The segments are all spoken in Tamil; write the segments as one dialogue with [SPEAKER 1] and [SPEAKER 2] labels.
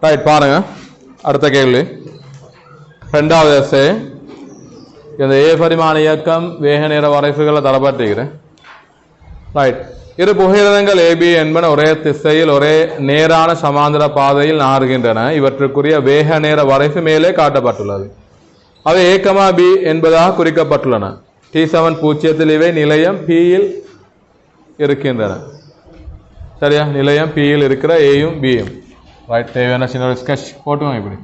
[SPEAKER 1] ரைட், பாருங்க அடுத்த கேள்வி. ரெண்டாவது எஸ்ஸே. இந்த ஏ பரிமாண இயக்கம் வேக நேர வரைவுகளை தரப்பட்டிருக்கிறேன். ரைட், இரு புகையிரதங்கள் ஏபி என்பன ஒரே திசையில் ஒரே நேரான சமாந்தர பாதையில் நாறுகின்றன. இவற்றுக்குரிய வேக நேர வரைவு மேலே காட்டப்பட்டுள்ளது. அவை ஏ கமா பி என்பதாக குறிக்கப்பட்டுள்ளன. T7 பூஜ்ஜியத்தில் இவை நிலையம் பியில் இருக்கின்றன. சரியா, நிலையம் பியில் இருக்கிற ஏயும் பியும். ரைட், தேவையான சின்ன ஒரு ஸ்கெட்ச் போட்டுவோம். இப்படி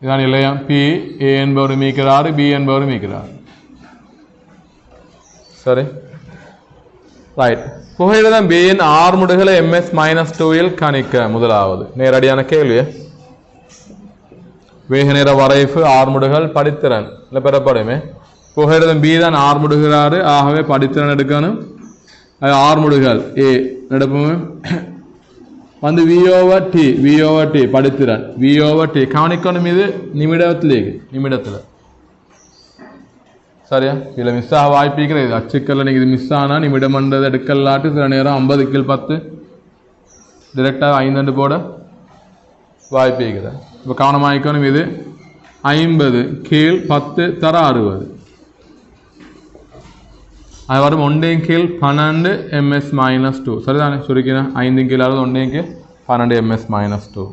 [SPEAKER 1] இதான் நிலையம் பி. ஏ என்பவர் மீக்கிறாரு, பி என்பவர் மீக்கிறார். சரி, ரைட். புகையிரதம் பியின் ஆர்முடுகளை ms-2 கணிக்க. முதலாவது நேரடியான கேள்வி. வேக நேர வரைவு ஆர்முடுகள் படித்திறன் இல்லை பெறப்படுமே. புகையிரதம் பி தான் ஆர்முடுகிறாரு, ஆகவே படித்திறன் எடுக்கணும். ஆர்முடுகள் ஏ எடுப்போமே வந்து v/t படித்திறன் v/t கவனிக்கணும். இது நிமிடத்தில். சரியா, இதில் மிஸ் ஆக வாய்ப்பிக்கிறது. அச்சுக்கல்ல நீங்கள் இது மிஸ் ஆனால் நிமிடம் பண்ணுறது எடுக்கலாட்டு சில நேரம் 50 கீழ் 10 டிரெக்டாக 5 போட வாய்ப்பிக்கிறது. இப்போ கவனமாக்கணும். இது 50 கீழ் 10 தர 60. அது வரும் 1 கீழ் 12 ms-2. சரிதானே, சுருக்கினா 5 கீழ் 1 கீழ் 12 ms-2.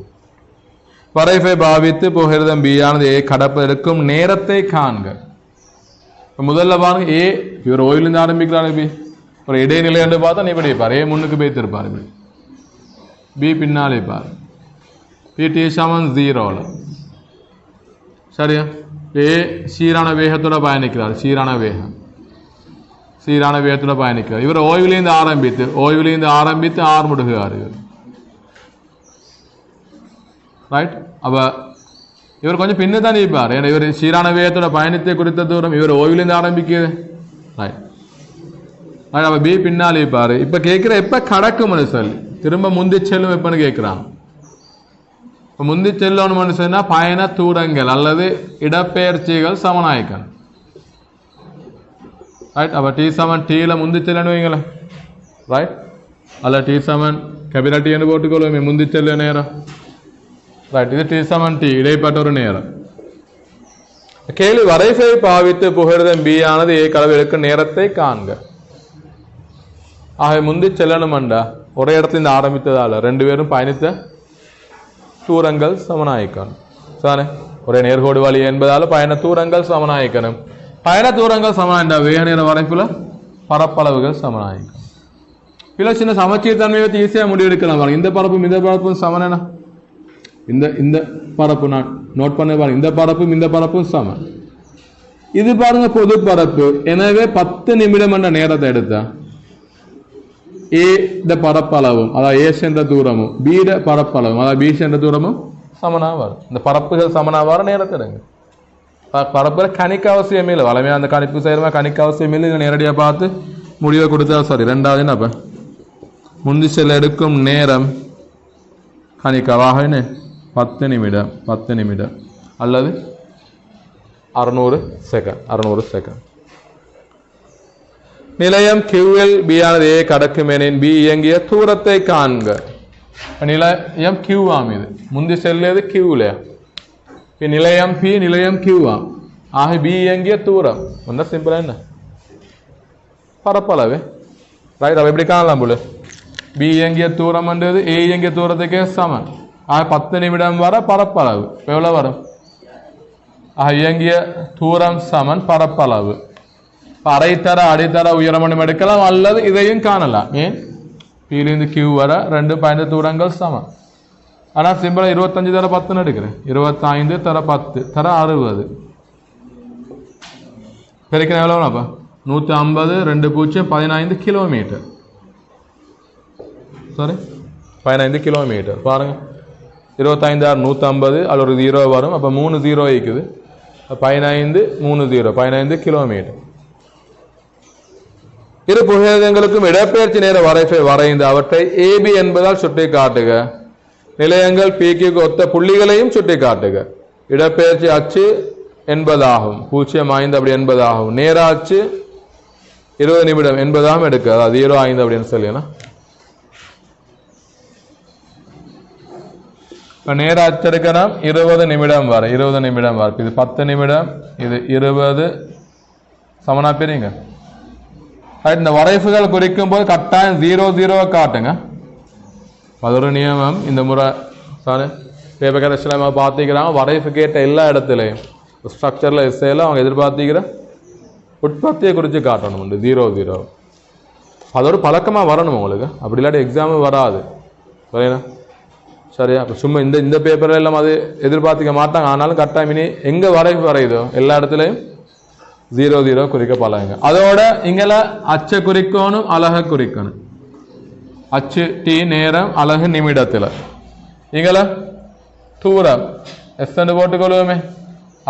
[SPEAKER 1] வரைவை பாவித்து புகையிரதம் பி ஆனது ஏ கடப்பதற்கும் நேரத்தை காண்க. முதல்ல பாருங்க, ஏ இவர் ஓயிலிருந்து ஆரம்பிக்கிறாரு. பி ஒரு இடைநிலை என்று பார்த்தா நீ இப்படி பாரு. ஏ முன்னுக்கு போய்த்திருப்பார், பி பின்னாலே பாரு. B T7 0. சரியா, ஏ சீரான வேகத்தோட பயணிக்கிறார். சீரான வேகத்தோட பயணிக்கிறார். இவர் ஓய்விலிருந்து ஆரம்பித்து ஆர்முடுகிறார். ரைட், அப்ப இவர் கொஞ்சம் பின்னு தான் நிற்பார். ஏன்னா இவர் சீரான வேகத்தோட பயணத்தை குறித்த தூரம் இவர் ஓய்விலிருந்து ஆரம்பிக்குது. ரைட், அப்ப பி பின்னால் நிற்பாரு. இப்ப கேட்கிற எப்ப கடக்கும்னு சொல்லி திரும்ப முந்தி செல்லும் எப்பன்னு கேட்கிறான். இப்ப முந்தி செல்லணும்னு சொன்னா பயண தூரங்கள் அல்லது இடப்பெயர்ச்சிகள் சமநாயக்கன். ரைட், அப்ப T7 டீல முந்தி செல்லணும் வைங்களேன். ரைட், அல்ல T7 கேபிட்டல் டி என்று போட்டுக்கொள்ளுமே முந்தி செல்ல நேரம். ரைட், இது T7 டி இடைப்பட்ட ஒரு நேரம். கேள்வி, வரைவை பாவித்து புகையிரதம் பி ஆனது ஏ கடவுளுக்கு நேரத்தை காண்க. ஆக முந்தி செல்லணும்டா ஒரே இடத்துல இந்த ஆரம்பித்ததால 2 பேரும் பயணித்த தூரங்கள் சமநாயக்கணும். சானே, ஒரே நேர்கோடு வழி என்பதால பயண தூரங்கள் சமநாயக்கணும். பயண தூரங்கள் சமநாயண்டா வேக நேர வரைப்புல பரப்பளவுகள் சமநாயக்கம். பில சின்ன சமச்சீர் தன்மையை ஈஸியாக முடிவெடுக்கலாம். இந்த பரப்பும் சமனா. இந்த பரப்பு நான் நோட் பண்ண பாருங்க. இந்த பரப்பும் சமன். இது பாருங்க பொது பரப்பு. எனவே 10 நிமிடம் என்ற நேரத்தை எடுத்தா ஏ பரப்பளவும் அதாவது ஏ சென்ற தூரமும் பி பரப்பளவும் அதாவது பி சென்ற தூரமும் சமனா வரும். இந்த பரப்புகள் சமனா வர நேரத்தை எடுங்க. பரப்புல கணிக்க அவசியமே இல்லை. வளமையா அந்த கணிப்பு செய்யறமா கணிக்க அவசியம் இல்லை. நேரடியாக பார்த்து முடிவை கொடுத்தா சரி. ரெண்டாவது என்ன, முந்தி செல்ல எடுக்கும் நேரம் கணிக்கவாக 10 நிமிடம் அல்லது 600 செகண்ட். நிலையம் கியூவில் பி ஆனது ஏ கடக்கும் எனின் பி இயங்கிய தூரத்தை காண்க. நிலையம் கியூ ஆம். இது முந்தி செல்லியது கியூலையா. நிலையம் பி நிலையம் கியூ ஆம். ஆக பி இயங்கிய தூரம் வந்தா சிம்பிளா என்ன பரப்பளவு. ரைட், அவ எப்படி காணலாம் போல. பி இயங்கிய தூரம் என்றது ஏ இயங்கிய தூரத்துக்கே சமன். ஆக 10 நிமிடம் வர பரப்பளவு எவ்வளவு வரும்? ஆக இயங்கிய தூரம் சமன் பரப்பளவு. அரைத்தர அடித்தர உயரமனும் எடுக்கலாம் அல்லது இதையும் காணலாம். ஏன் பியிலிருந்து கியூ வர 2 பயண தூரங்கள் சமன். ஆனால் சிம்பிளா 25 தர 10 எடுக்கிறேன். 25 தர 10 தர 60 பெருக்கின எவ்வளோப்பா 150 2 15 கிலோமீட்டர். Sorry 15 kilometre. பாருங்க 25 150 அதில் ஒரு 0 வரும். அப்போ 3 0 இருக்குது. 15 3 0 15 கிலோமீட்டர். இரு புகையிரதங்களுக்கும் இடப்பெயர்ச்சி நேர வரைவை வரைந்து அவற்றை ஏபி என்பதால் சுட்டி காட்டுக. நிலையங்கள் பிக்கு ஒத்த புள்ளிகளையும் சுட்டி காட்டுக. இடப்பெயர்ச்சி அச்சு 80 ஆகும். 0.5 அப்படி 80 ஆகும். நேர அச்சு 20 நிமிடம் 80 ஆகும் எடுக்க. அதாவது 0.5 அப்படின்னு சொல்லினா இப்போ நேராக அச்செடுக்கணும் 20 நிமிடம் வரை 20 நிமிடம் வரை இது 10 நிமிடம் இது 20 சமனா பெரியங்க இந்த வரைவுகள் குறிக்கும் போது கட்டாயம் 00 காட்டுங்க அது ஒரு நியமம் இந்த முறை சார் பேப்பர் கரெக்ஷன் பார்த்துக்கிறாங்க வரைவு கேட்ட எல்லா இடத்துலையும் ஸ்ட்ரக்சரில் எஸ்ஏல அவங்க எதிர்பார்த்திக்கிற உற்பத்தியை குறித்து காட்டணும் 00 அது ஒரு பழக்கமாக வரணும் உங்களுக்கு அப்படி இல்லாட்டி எக்ஸாமு வராது சரிண்ணா சரியா அப்போ சும்மா இந்த பேப்பரில் எல்லாம் அது எதிர்பார்த்திக்க மாட்டாங்க ஆனாலும் கட்டாயம் இனி எங்கே வரைவு வரையுதோ எல்லா இடத்துலையும் 00 குறிக்க பழகுங்க அதோட இங்கெல்லாம் அச்சை குறிக்கணும் அழகை குறிக்கணும் அச்சு டி நேரம் அழகு நிமிடத்தில் இங்கெல்லாம் தூரம் எஸ்ன்னு போட்டுக்கொள்வோமே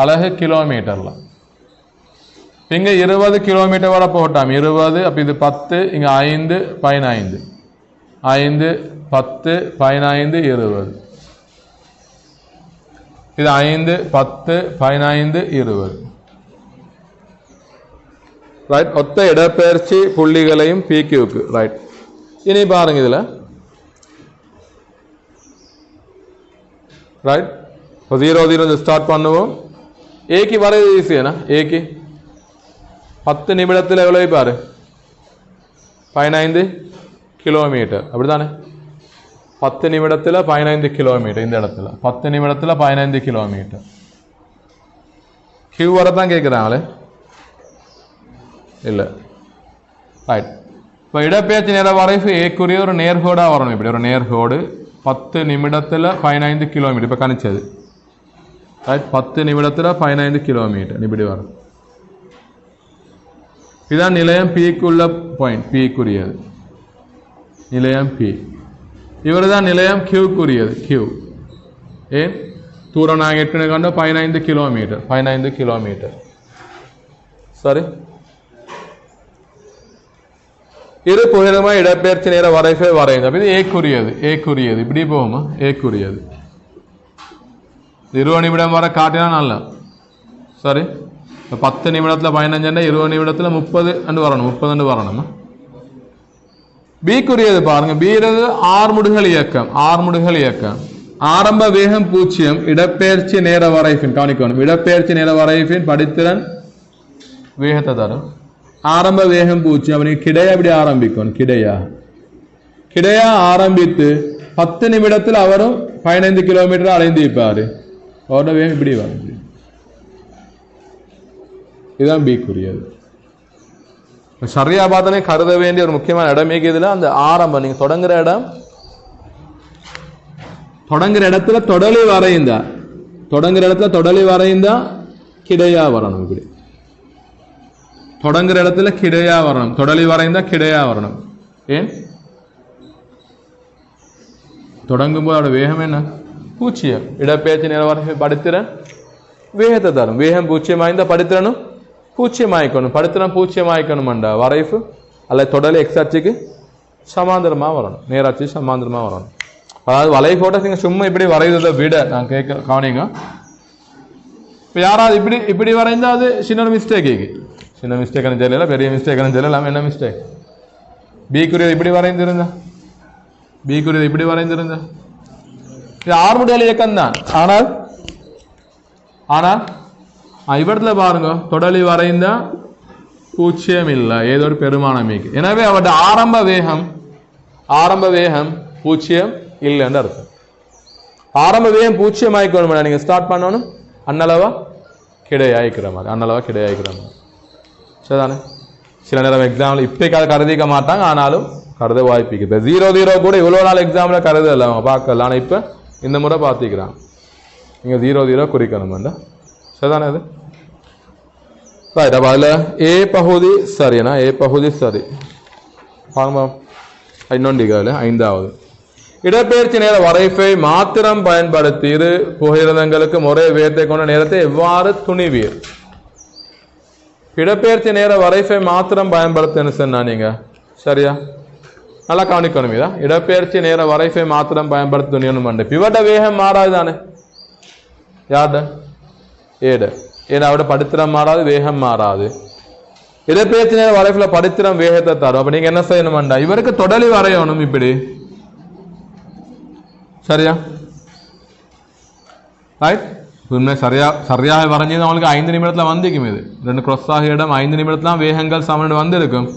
[SPEAKER 1] அழகு கிலோமீட்டரில் இங்கே 20 கிலோமீட்டர் வரை போட்டாம் 20 அப்போ இது 10 இங்கே 5 15 5 10 15 20 இது 5 10 15 20 ரைட் ஒத்த இடப்பெயர்ச்சி புள்ளிகளையும் பிக்யூக்கு ரைட் இனி பாருங்க இதில் ரைட் இப்போ 00 ஸ்டார்ட் பண்ணுவோம் ஏக்கு வரைது ஈஸியாண்ணா ஏக்கு 10 நிமிடத்தில் எவ்வளோ பாரு 15 கிலோமீட்டர் அப்படித்தானே 10 நிமிடத்தில் 15 கிலோமீட்டர் இந்த இடத்துல 10 நிமிடத்தில் 15 கிலோமீட்டர் கியூ வரதான் கேட்குறாங்களே இல்லை ரைட் இப்போ இடப்பெயர்ச்சி நேர வரைவு ஏக்குரிய ஒரு நேர்கோடாக வரணும் இப்படி ஒரு நேர்கோடு 10 நிமிடத்தில் 15 கிலோமீட்டர் இப்போ கணிச்சது ரைட் 10 நிமிடத்தில் 15 கிலோமீட்டர் இப்படி வரும் இதுதான் நிலையம் பிக்குள்ள பாயிண்ட் பிக்குரியது நிலையம் பி இவர் தான் நிலையம் கியூக்குரியது கியூ ஏன் தூரம் நாங்கள் எட்டு கண்டு 15 கிலோமீட்டர் சரி இரு புகையிரமாக இடப்பெயர்ச்சி நேர வரைவை வரையுது அப்போ இது ஏக்குரியது இப்படி போகுமா ஏக்குரியது 20 நிமிடம் வரை காட்டினா நல்லா சரி இப்போ 10 நிமிடத்தில் 15 20 நிமிடத்தில் 30 வரணும் பிக்குரியது பாருங்க பீரது ஆறுமுடுகள் இயக்கம் ஆரம்ப வேகம் 0 இடப்பெயர்ச்சி நேர வரைவின் கவனிக்கணும் இடப்பெயர்ச்சி நேர வரைவின் படித்திறன் வேகத்தை தரும் ஆரம்ப வேகம் 0 அவனுக்கு கிடையா இப்படி ஆரம்பிக்கணும் கிடையா ஆரம்பித்து 10 நிமிடத்தில் அவரும் 15 கிலோமீட்டர் அடைந்து வைப்பாரு அவரோட வேகம் இப்படி வரும் இதுதான் பிக்குரியது சரியா பார்த்தனே கருத வேண்டிய ஒரு முக்கியமான இடம் இதுல அந்த ஆரம்பம் நீங்க தொடங்குற இடத்துல தொடலி வரைந்தா கிடையா வரணும் இப்படி தொடங்குற இடத்துல கிடையா வரணும் தொடலி வரைந்தா கிடையா வரணும் ஏன் தொடங்கும் போது அதோட வேகம் என்ன 0 இடப்பெயர்ச்சி நேர வரைவை படித்திறன் வேகத்தை தரும் வேகம் 0 வாய்ந்த படித்திறனும் 0 ஆயிக்கணும் படித்திறன் 0 ஆயிக்கணும்டா வரைவு அல்ல தொடலி எக்ஸ் அச்சுக்கு சமாந்தரமா வரணும் நேராட்சி சமாந்தரமா வரணும் அதாவது வலை போட்ட நீங்க சும்மா இப்படி வரைவதை விட நான் கேட்க கவனிங்க இப்போ யாராவது இப்படி வரைந்தா அது சின்ன மிஸ்டேக் சின்ன மிஸ்டேக்கான தெரியல பெரிய மிஸ்டேக்கான தெரியல என்ன மிஸ்டேக் பிக்குரியது இப்படி வரைந்திருந்தா இது ஆறுமுடியால் இயக்கம் தான் ஆனால் இவரத்தில் பாருங்க தொடலி வரைந்தா 0 இல்லை ஏதோ ஒரு பெருமானம் எனவே அவருடைய ஆரம்ப வேகம் 0 இல்லைன்னு அர்த்தம் ஆரம்ப வேகம் 0 ஆயிக்கணும் நீங்க ஸ்டார்ட் பண்ணணும் அன்னளவா கிடையாய்க்கிற மாதிரி சரிதானே சில நேரம் எக்ஸாம்பிள் இப்போ கருதிக்க மாட்டாங்க ஆனாலும் கருத வாய்ப்பிக்கு இப்போ 00 கூட இவ்வளோ நாள் எக்ஸாமில் கருதலை அவங்க பார்க்கல ஆனால் இப்போ இந்த முறை பார்த்துக்கிறாங்க நீங்கள் 00 குறிக்கணும் சரிதானே அது ரைட் அப்போ அதில் ஏ பகுதி சரிண்ணா ஏ பகுதி சரி பாருங்க இன்னொன்று ஐந்தாவது இடப்பெயர்ச்சி நேர வரைவை மாத்திரம் பயன்படுத்தி இரு புகையிரதங்களுக்கு முறை வேகத்தை கொண்ட நேரத்தை எவ்வாறு துணிவீர் இடப்பெயர்ச்சி நேர வரைவை மாத்திரம் பயன்படுத்துன்னு சொன்னா நீங்க சரியா நல்லா கவனிக்கணும் இதா இடப்பெயர்ச்சி நேர வரைவை மாத்திரம் பயன்படுத்த துணியணும் பிவட்ட வேகம் மாறாது தானே யார்ட ஏட ஏன்னா அவட படித்திரம் மாறாது வேகம் மாறாது இடப்பெயர்ச்சி நேர வரைவுல படித்திரம் வேகத்தை தரும் அப்ப நீங்க என்ன செய்யணும்டா இவருக்கு தொடலி வரையணும் இப்படி சரியா ரைட் உண்மை சரியாக வரைஞ்சது அவங்களுக்கு 5 நிமிடத்தில் வந்திருக்கும். இது 2 cross ஆகிய இடம் 5 நிமிடத்துல வேகங்கள் சமன் வந்திருக்கும்.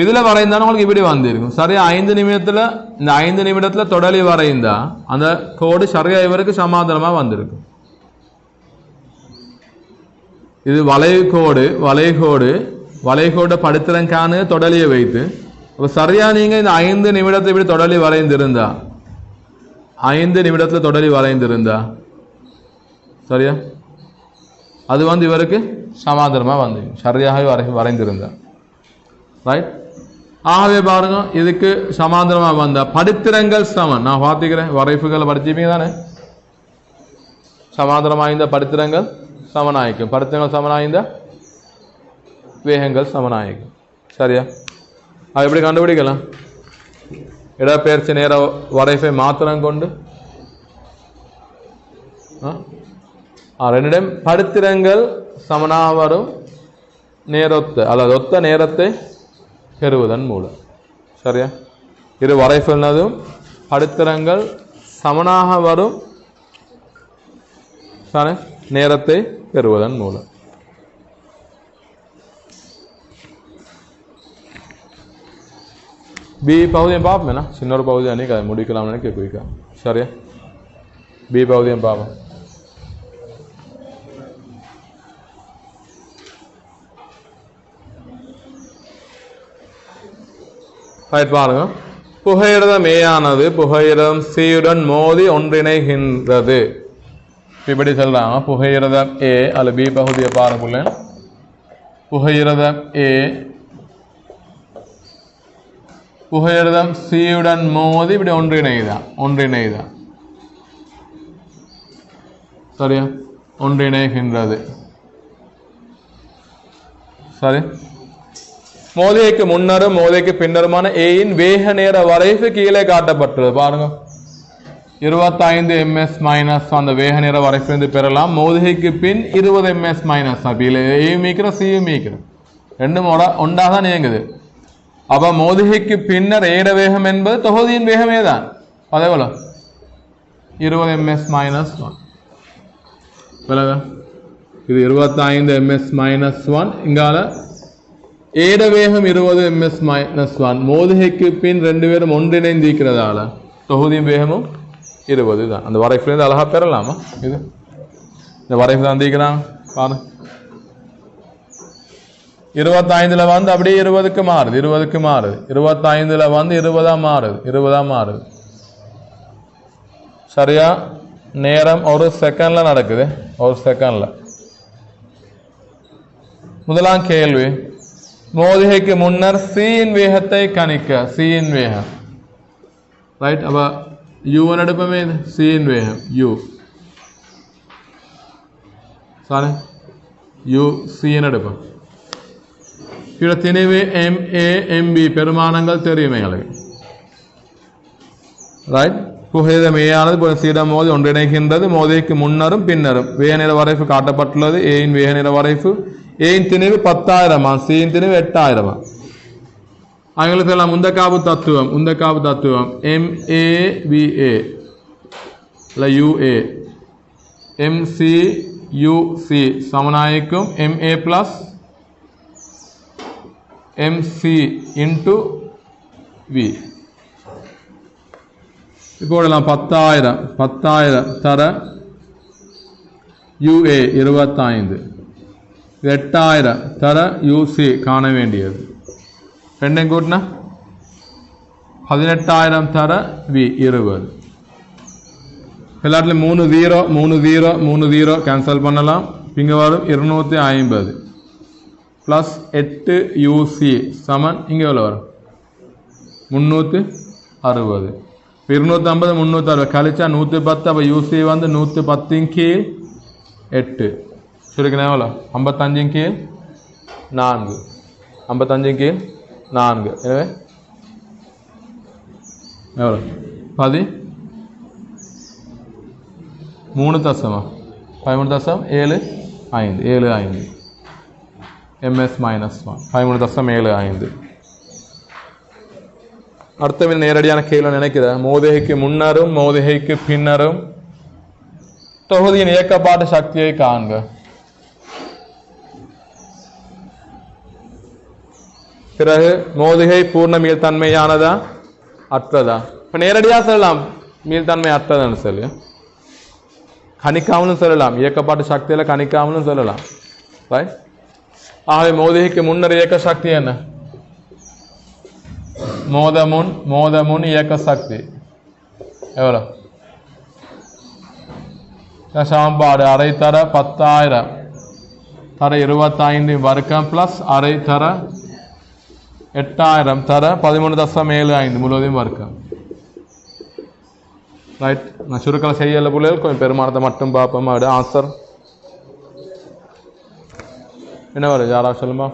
[SPEAKER 1] இதில் வரைந்தாலும் உங்களுக்கு இப்படி வந்திருக்கும். சரியா 5 நிமிடத்தில் இந்த 5 நிமிடத்தில் தொடலி வரைந்தா அந்த கோடு சரியா இவருக்கு சமாதானமாக வந்திருக்கும். இது வளைகோடு படுத்துறங்கான தொடலியை வைத்து அப்போ சரியா நீங்கள் இந்த 5 நிமிடத்தை இப்படி தொடலி வரைந்திருந்தா 5 நிமிடத்தில் தொடலி வரைந்திருந்தா சரியா அது இவருக்கு சமாதானமாக வந்து சரியாக வரைந்திருந்தா ரைட். ஆகவே பாருங்க இதுக்கு சமாதானமாக வந்தா படித்திரங்கள் சமன். நான் பார்த்துக்கிறேன் வரைப்புகளை படிச்சுப்பீங்க தானே. சமாதானமாய்ந்த படித்திரங்கள் சமனாயிக்கும். படித்திரங்கள் சமனாய்ந்த வேகங்கள் சமனாயிக்கும். சரியா அது எப்படி கண்டுபிடிக்கலாம்? இடப்பெயர்ச்சி நேர வரைப்பை மாத்திரம் கொண்டு ரெண்டிடம் படித்திரங்கள் சமனாக வரும் நேரத்தை அல்லது ஒத்த நேரத்தை பெறுவதன் மூலம். சரியா இரு வரைப்புனதும் படித்திரங்கள் சமனாக வரும் நேரத்தை பெறுவதன் மூலம். பி பகுதியும் பார்ப்போம். சின்ன ஒரு பகுதி அன்னைக்கு அதை முடிக்கலாம்னு நினைக்க குயிக்கா. சரியா பி பகுதியும் பார்ப்போம். பாருங்க புகையிரதம் ஏயானது புகையிரதம் சியுடன் மோதி ஒன்றிணைகின்றது. இப்படி சொல்றாங்க. புகையிரதம் ஏ அல்ல பி பகுதியை பாருங்க. புகையிரதம் ஏ புகையிரதம் சியுடன் மோதி இப்படி ஒன்றிணைதான் சரியா ஒன்றிணைகின்றது. சரி மோதியைக்கு முன்னரும் மோதியைக்கு பின்னருமான ஏயின் வேக நேர வரைவு கீழே காட்டப்பட்டுள்ளது. பாருங்க 25 ms மைனஸ் அந்த வேக நேர வரைவு பெறலாம். மோதிகைக்கு பின் 20 ms மைனஸ் ஏயும் மீக்கிறோம் சியும் மீக்கிறோம் ரெண்டும் ஒன்றாக தான் இயங்குது. அப்ப மோதிகைக்கு பின்னர் ஏட வேகம் என்பது தொகுதியின் வேகமே தான். அதே போல 20 ms மைனஸ் 1 இது 25 ms மைனஸ் 1 இங்கால ஏட வேகம் 20 ms மைனஸ் 1 மோதிகைக்கு பின் ரெண்டு பேரும் ஒன்றிணைந்திருக்கிறதால தொகுதியின் வேகமும் 20 தான். அந்த வரைப்புலேருந்து அழகா பெறலாமா? இது இந்த வரைப்பு தான் தீக்கிறாங்க பாருங்க. 25 அப்படியே 20க்கு மாறுது 25 20 மாறுது. சரியா நேரம் ஒரு செகண்ட்ல நடக்குது. ஒரு செகண்ட்ல. முதலாம் கேள்வி மோதிகைக்கு முன்னர் சியின் வேகத்தை கணிக்க. சியின் வேகம் ரைட். அப்ப யூ எடுப்பமே சியின் வேகம் யூ சாரி யூ சியின் எடுப்போம். கீழே திணிவு MA MB பெருமானங்கள் தெரியும் எங்களுக்கு ரைட். புகையிரம் ஏயானது சீடம் மோதி ஒன்றிணைகின்றது. மோதிக்கு முன்னரும் பின்னரும் வேக நிற வரைப்பு காட்டப்பட்டுள்ளது. ஏயின் வேக நிற வரைப்பு ஏயின் திணிவு 10,000 சியின் திணிவு 8,000. அவங்களுக்கு எல்லாம் உந்தக்காப்பு தத்துவம் MAVA UA MCUC சமனாயிக்கும் MA plus MC into V. இப்போ 10,000 தர UA 25 8,000 தர UC காண வேண்டியது. ரெண்டையும் கூட்டினா 18,000 தர V 20. எல்லாத்துலையும் 3 0 கேன்சல் பண்ணலாம். இங்க வரும் 250 பிளஸ் 8 UC சமன் இங்க எவ்வளவு வரும் 360. 250 360 கழிச்சா 110. அப்ப UC 110 கீழ் 8 சுருக்கணும் எவ்வளோ 55 கீழ் 4 55 கீழ் 4 எனவே எவ்வளோ 13.75 ms மைனஸ் 1 13.75. அடுத்த நேரடியான கேள்வி நினைக்கிறேன். மோதிகைக்கு முன்னரும் மோதிகைக்கு பின்னரும் தொகுதியின் இயக்கப்பாட்டு சக்தியை காண்க. பிறகு மோதுகை பூர்ண மீள்தன்மையானதா அற்றதா? இப்ப நேரடியாக சொல்லலாம் மீள்தன்மை அற்றதுன்னு சொல்லி, கணிக்காமலும் சொல்லலாம், இயக்கப்பாட்டு சக்தியில கணிக்காமலும் சொல்லலாம். ஆகவே மோதுகைக்கு முன்னர் இயக்க சக்தி என்ன? மோதமுன் இயக்க சக்தி எவ்வளோ? சமன்பாடு அரை தர 10,000 தர 25 வர்க்கம் பிளஸ் அரை தர 8,000 தர 13.75 முழுவதையும் வர்க்கம். ரைட், நான் சுருக்கம் செய்யல பிள்ளைகள், கொஞ்சம் பெருமானத்தை மட்டும் பார்ப்போம். அது ஆன்சர் என்ன வருது? யாராவது சொல்லுமா?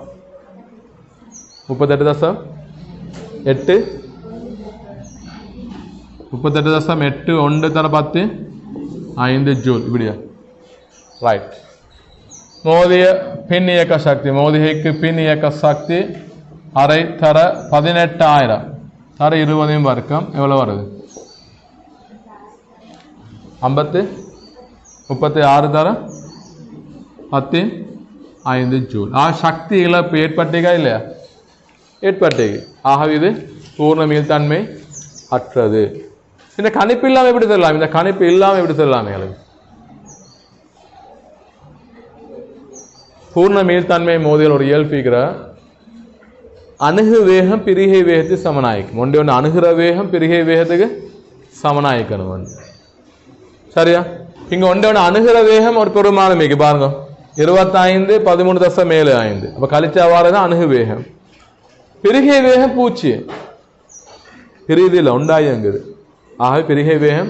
[SPEAKER 1] 38.8 38.8 1 தர 10 5 ஜூல் இப்படியா? ரைட். மோதிய பின் இயக்க சக்தி, மோதிகைக்கு பின் இயக்க சக்தி அரை தர 18,000 தர 20 வர்க்கம் எவ்வளோ வருது? 36 தர 10 ஜூல். சக்தி இழப்பு ஏற்பட்டீங்க இல்லையா? ஏற்பட்டீங்க. ஆகவே இது பூர்ண மீள்தன்மை அற்றது. இந்த கணிப்பு இல்லாமல் எப்படி சொல்லலாம்? இந்த கணிப்பு இல்லாமல் எப்படி சொல்லலாம்? பூர்ண மீள்தன்மை மோதியில் ஒரு இயல்பிக்கிற அணுகு வேகம் பிரிகை வேகத்துக்கு சமனாயிக்கும். ஒன்று அணுகிற வேகம் பிரிகை வேகத்துக்கு சமனாயிக்கணும். சரியா? இங்க ஒன்று அணுகிற வேகம் ஒரு பெருமானம் மிகு பாருங்க, 25 13.75. அப்ப கழிச்சா வாரதான் அணுகு வேகம். பிரிகை வேகம் 0, பிரிதில் உண்டாயங்குது. ஆகவே பிரிகை வேகம்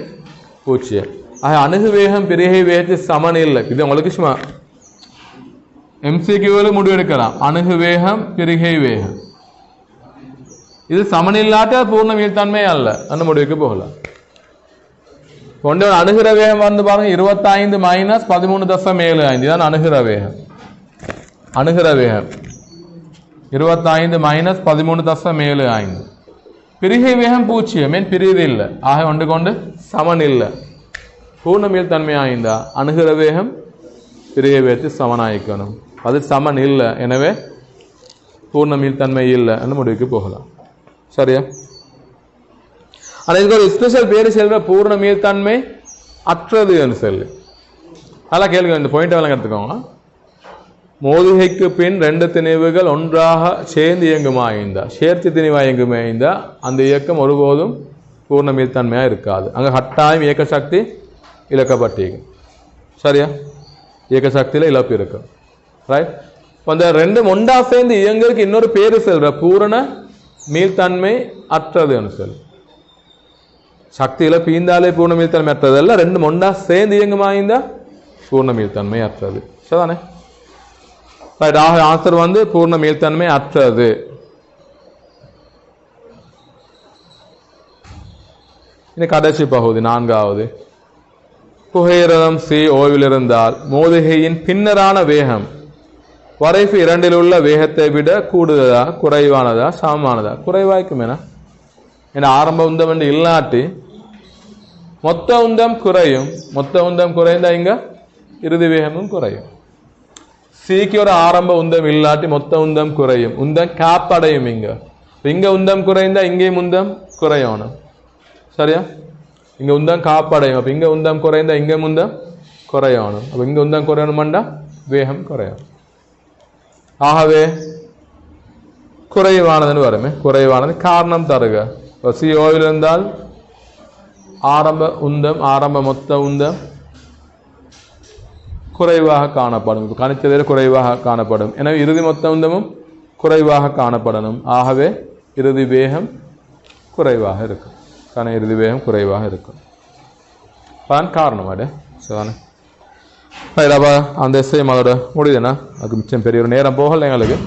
[SPEAKER 1] 0. ஆக அணுகு வேகம் பிரிகை வேகத்துக்கு சமன் இல்லை. இது உங்களுக்கு சும்மா எம்சிக்யூவில் முடிவெடுக்கலாம். அணுகு வேகம் பிரிகை வேகம் இது சமனில்லாட்ட பூர்ண மீள்தன்மை அல்ல, அந்த முடிவுக்கு போகலாம். ஒன்று அணுகிற வேகம் வந்து பாருங்க, 25 - 13.75 தான் அணுகிற வேகம். அணுகிற வேகம் 25 - 13.75. பிரிகை வேகம் 0, பிரிது இல்லை. ஆக ஒன்று கொண்டு சமன் இல்லை. பூர்ண மீள்தன்மை ஆய்ந்தா அணுகிற வேகம் பிரிகை வேகத்துக்கு சமனாயிக்கணும். அது சமன் இல்லை, எனவே பூர்ண மீள்தன்மை இல்லை என்று முடிவுக்கு போகலாம். சரியா? ஆனால் இதுக்கு ஒரு ஸ்பெஷல் பேர் செல்வ பூர்ண மீள்தன்மை அற்றது என்று சொல்லு. அதெல்லாம் கேளுங்க, இந்த பாயிண்ட் எல்லாம் எடுத்துக்கோங்க. மோதுகைக்கு பின் 2 திணிவுகள் ஒன்றாக சேர்ந்து இயங்குமாய்ந்தா, சேர்த்து திணிவாக இயங்குமாய்ந்தா அந்த இயக்கம் ஒருபோதும் பூர்ண மீள்தன்மையாக இருக்காது. அங்கே கட்டாயம் இயக்க சக்தி இழக்கப்பட்டிருக்கும். சரியா? இயக்க சக்தியில் இழப்பு இருக்கும். ரைட். அந்த 2 ஒன்றா சேர்ந்து இயங்குறதுக்கு இன்னொரு பேரு செல்ற பூரண மீள்தன்மை அற்றதுன்னு சொல்லு. சக்தியில பீந்தாலே பூர்ண மீள்தன்மை அற்றது அல்ல, 2 ஒன்றா சேர்ந்து இயங்குமாய்ந்தா பூர்ண மீள்தன்மை அற்றது. சரிதானே? ரைட். ஆக ஆன்சர் வந்து பூர்ண மீள்தன்மை அற்றது. இந்த கடைசி பகுதி 4வது. புகையிரதம் சி ஓய்வில் இருந்தால் மோதுகையின் பின்னரான வேகம் வரைப்பு 2இல் உள்ள வேகத்தை விட கூடுதலா குறைவானதா சமமானதா? குறைவாய்க்கும் என ஆரம்ப உந்தம் என்று இல்லாட்டி மொத்த உந்தம் குறையும். மொத்த உந்தம் குறைந்தா இங்க இறுதி வேகமும் குறையும். சிக்கு ஒரு ஆரம்ப உந்தம் இல்லாட்டி மொத்த உந்தம் குறையும். உந்தம் காப்படையும். இங்க உந்தம் குறைந்தா இங்கேயும் உந்தம் குறையணும். சரியா? இங்க உந்தம் காப்படையும். அப்ப இங்க உந்தம் குறைந்தா இங்க உந்தம் குறையணும். அப்ப இங்க உந்தம் குறையணும்டா வேகம் குறையும். ஆகவே குறைவானதுன்னு வருமே. குறைவானது காரணம் தருக. சிஓவில் இருந்தால் ஆரம்ப உந்தம், ஆரம்ப மொத்த உந்தம் குறைவாக காணப்படும். கணிச்சதில் குறைவாக காணப்படும். எனவே இறுதி மொத்த உந்தமும் குறைவாக காணப்படணும். ஆகவே இறுதி வேகம் குறைவாக இருக்கும். இறுதி வேகம் குறைவாக இருக்கும். அதான் காரணம். அது சரிதானே? அந்த விஷயம் அதோட முடியுதுன்னா அதுக்கு மிச்சம் பெரிய ஒரு நேரம் போகல எங்களுக்கு.